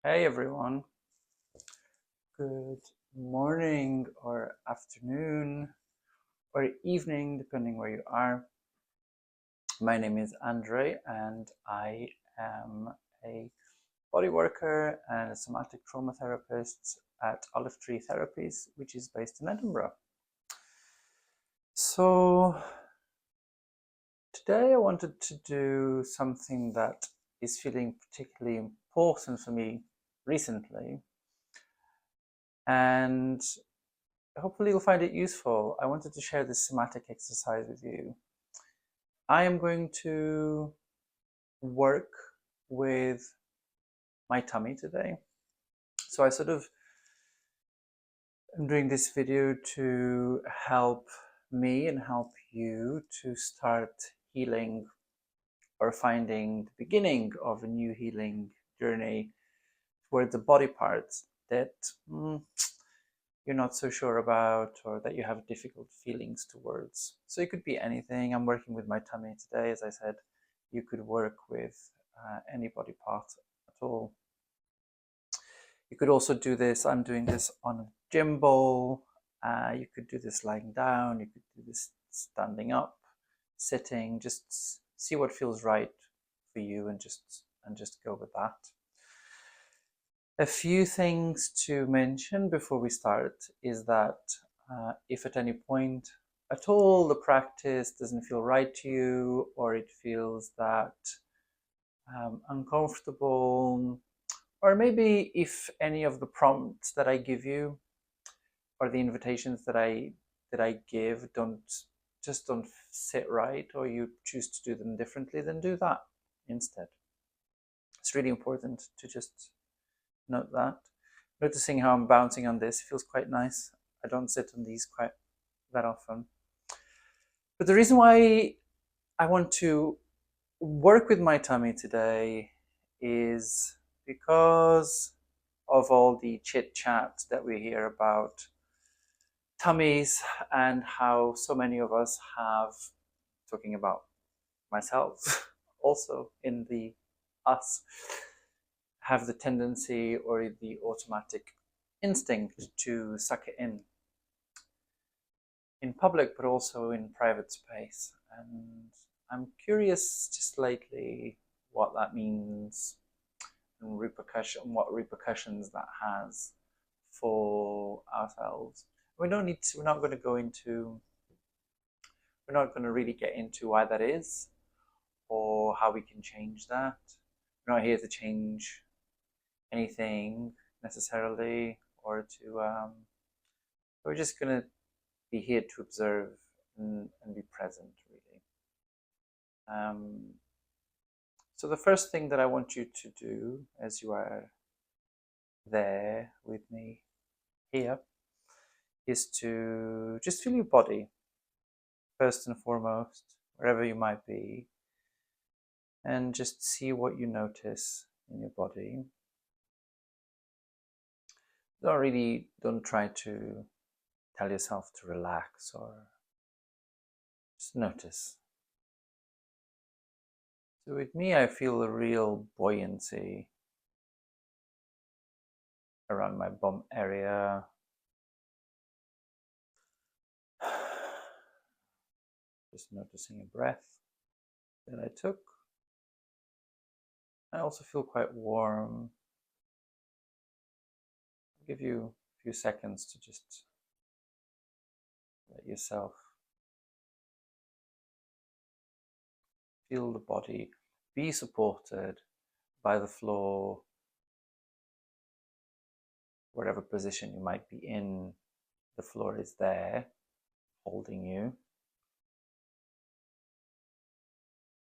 Hey everyone, good morning or afternoon or evening, depending where you are. My name is Andre and I am a body worker and a somatic trauma therapist at Olive Tree Therapies, which is based in Edinburgh. So today I wanted to do something that is feeling particularly important for me recently, and hopefully you'll find it useful. I wanted to share this somatic exercise with you. I am going to work with my tummy today. So I sort of am doing this video to help me and help you to start healing or finding the beginning of a new healing journey toward the body parts that you're not so sure about or that you have difficult feelings towards. So it could be anything. I'm working with my tummy today. As I said, you could work with any body part at all. You could also do this. I'm doing this on a gym ball. You could do this lying down. You could do this standing up, sitting. Just see what feels right for you and just go with that. A few things to mention before we start is that if at any point at all the practice doesn't feel right to you, or it feels that uncomfortable, or maybe if any of the prompts that I give you or the invitations that I give don't sit right, or you choose to do them differently, then do that instead. It's really important to just note that. Noticing how I'm bouncing on this feels quite nice. I don't sit on these quite that often. But the reason why I want to work with my tummy today is because of all the chit chat that we hear about tummies and how so many of us have, talking about myself also in the us, have the tendency or the automatic instinct to suck it in public, but also in private space. And I'm curious just lately what that means and what repercussions that has for ourselves. We don't need to, we're not going to really get into why that is or how we can change that. We're not here to change anything necessarily, or to, we're just going to be here to observe and be present, really. So the first thing that I want you to do as you are there with me here is to just feel your body, first and foremost, wherever you might be, and just see what you notice in your body. Don't try to tell yourself to relax, or just notice. So with me, I feel a real buoyancy around my bum area. Just noticing a breath that I took. I also feel quite warm. I'll give you a few seconds to just let yourself feel the body, be supported by the floor, whatever position you might be in. The floor is there, holding you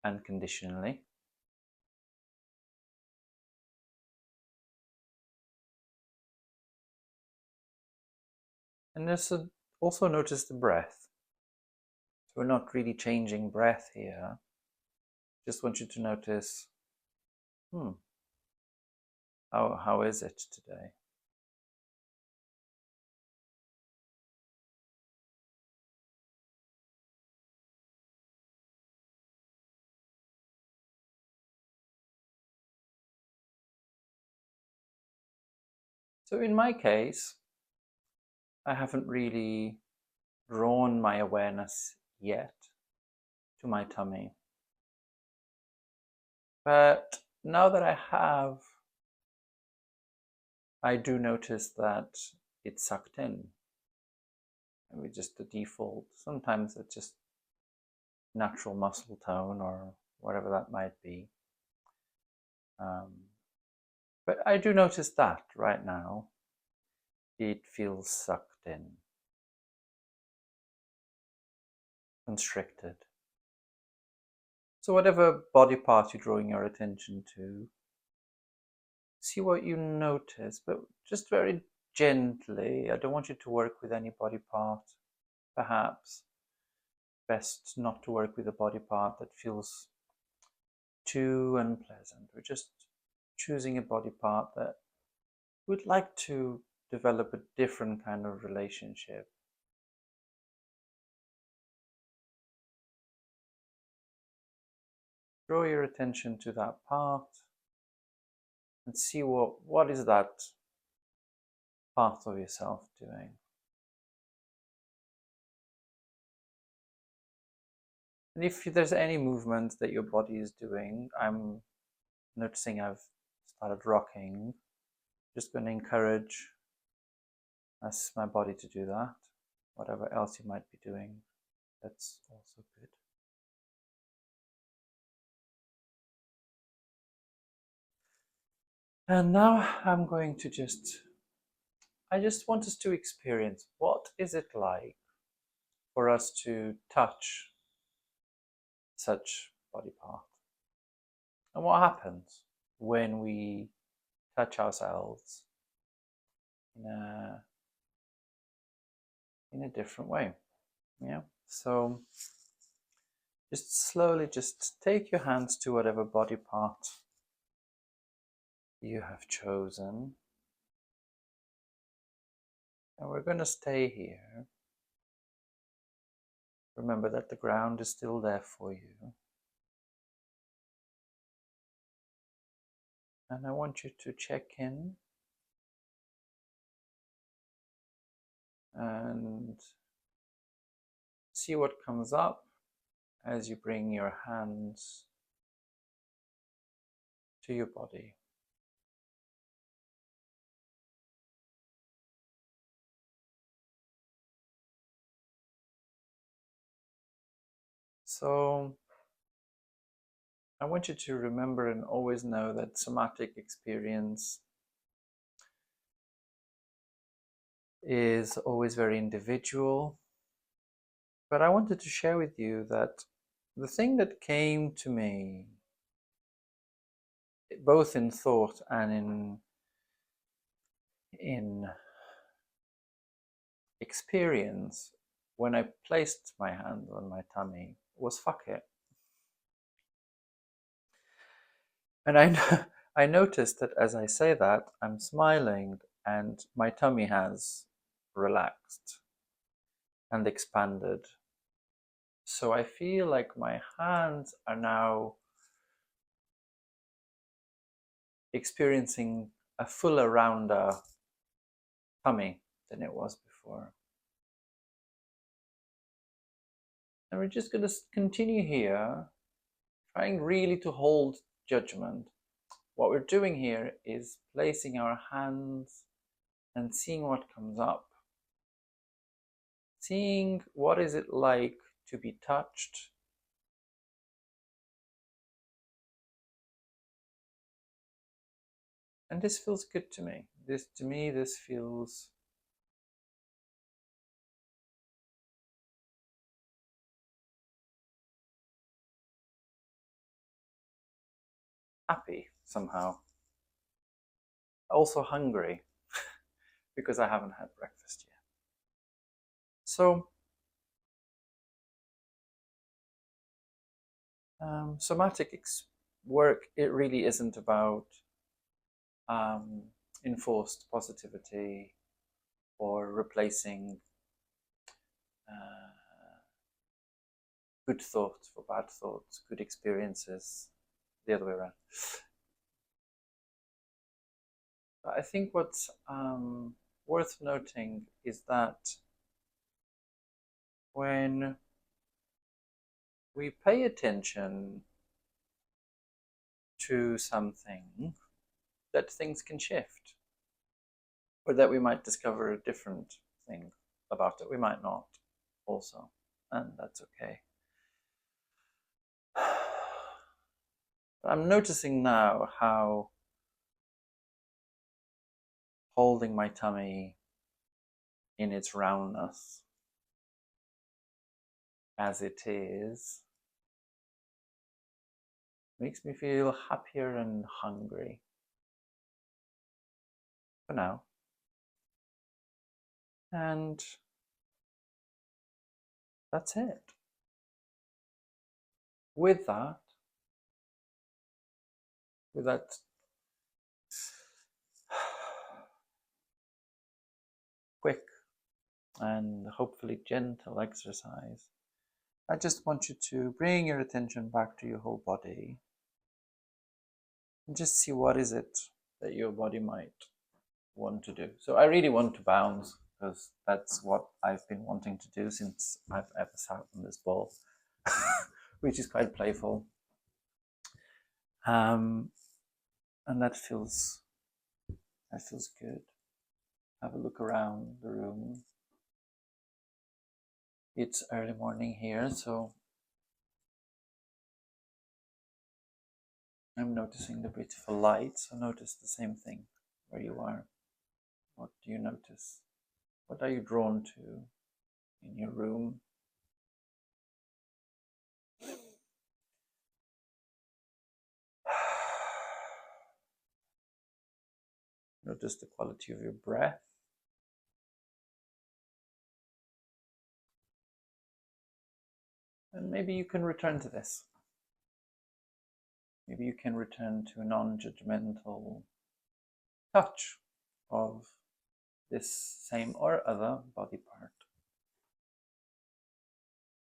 unconditionally. And also notice the breath. So we're not really changing breath here. Just want you to notice, how is it today? So in my case, I haven't really drawn my awareness yet to my tummy. But now that I have, I do notice that it's sucked in. Maybe just the default. Sometimes it's just natural muscle tone or whatever that might be. But I do notice that right now. It feels sucked in, constricted. So whatever body part you're drawing your attention to, see what you notice, but just very gently. I don't want you to work with any body part. Perhaps best not to work with a body part that feels too unpleasant. We're just choosing a body part that we'd like to develop a different kind of relationship. Draw your attention to that part and see what is that part of yourself doing. And if there's any movement that your body is doing, I'm noticing I've started rocking. Just going to encourage my body to do that. Whatever else you might be doing, that's also good. And now I'm going to I just want us to experience what is it like for us to touch such body part. And what happens when we touch ourselves in a different way. Yeah. So just slowly just take your hands to whatever body part you have chosen. And we're going to stay here. Remember that the ground is still there for you. And I want you to check in and see what comes up as you bring your hands to your body. So I want you to remember and always know that somatic experience is always very individual. But I wanted to share with you that the thing that came to me, both in thought and in experience, when I placed my hand on my tummy, was fuck it. And I noticed that as I say that, I'm smiling and my tummy has relaxed and expanded. So I feel like my hands are now experiencing a fuller, rounder tummy than it was before. And we're just going to continue here, trying really to hold judgment. What we're doing here is placing our hands and seeing what comes up. Seeing what is it like to be touched. And this feels good to me. This feels happy somehow. Also hungry because I haven't had breakfast yet. So somatic work, it really isn't about enforced positivity or replacing good thoughts for bad thoughts, good experiences, the other way around. But I think what's worth noting is that when we pay attention to something, that things can shift, or that we might discover a different thing about it. We might not, also, and that's okay. I'm noticing now how holding my tummy in its roundness as it is makes me feel happier and hungry. For now. And that's it. With that quick and hopefully gentle exercise, I just want you to bring your attention back to your whole body and just see what is it that your body might want to do. So I really want to bounce because that's what I've been wanting to do since I've ever sat on this ball, which is quite playful. And that feels good. Have a look around the room. It's early morning here, so I'm noticing the beautiful light. So notice the same thing where you are. What do you notice? What are you drawn to in your room? Notice the quality of your breath. And maybe you can return to this. Maybe you can return to a non-judgmental touch of this same or other body part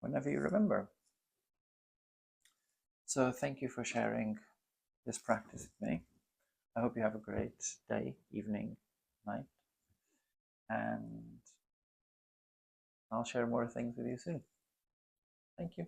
whenever you remember. So thank you for sharing this practice with me. I hope you have a great day, evening, night, and I'll share more things with you soon. Thank you.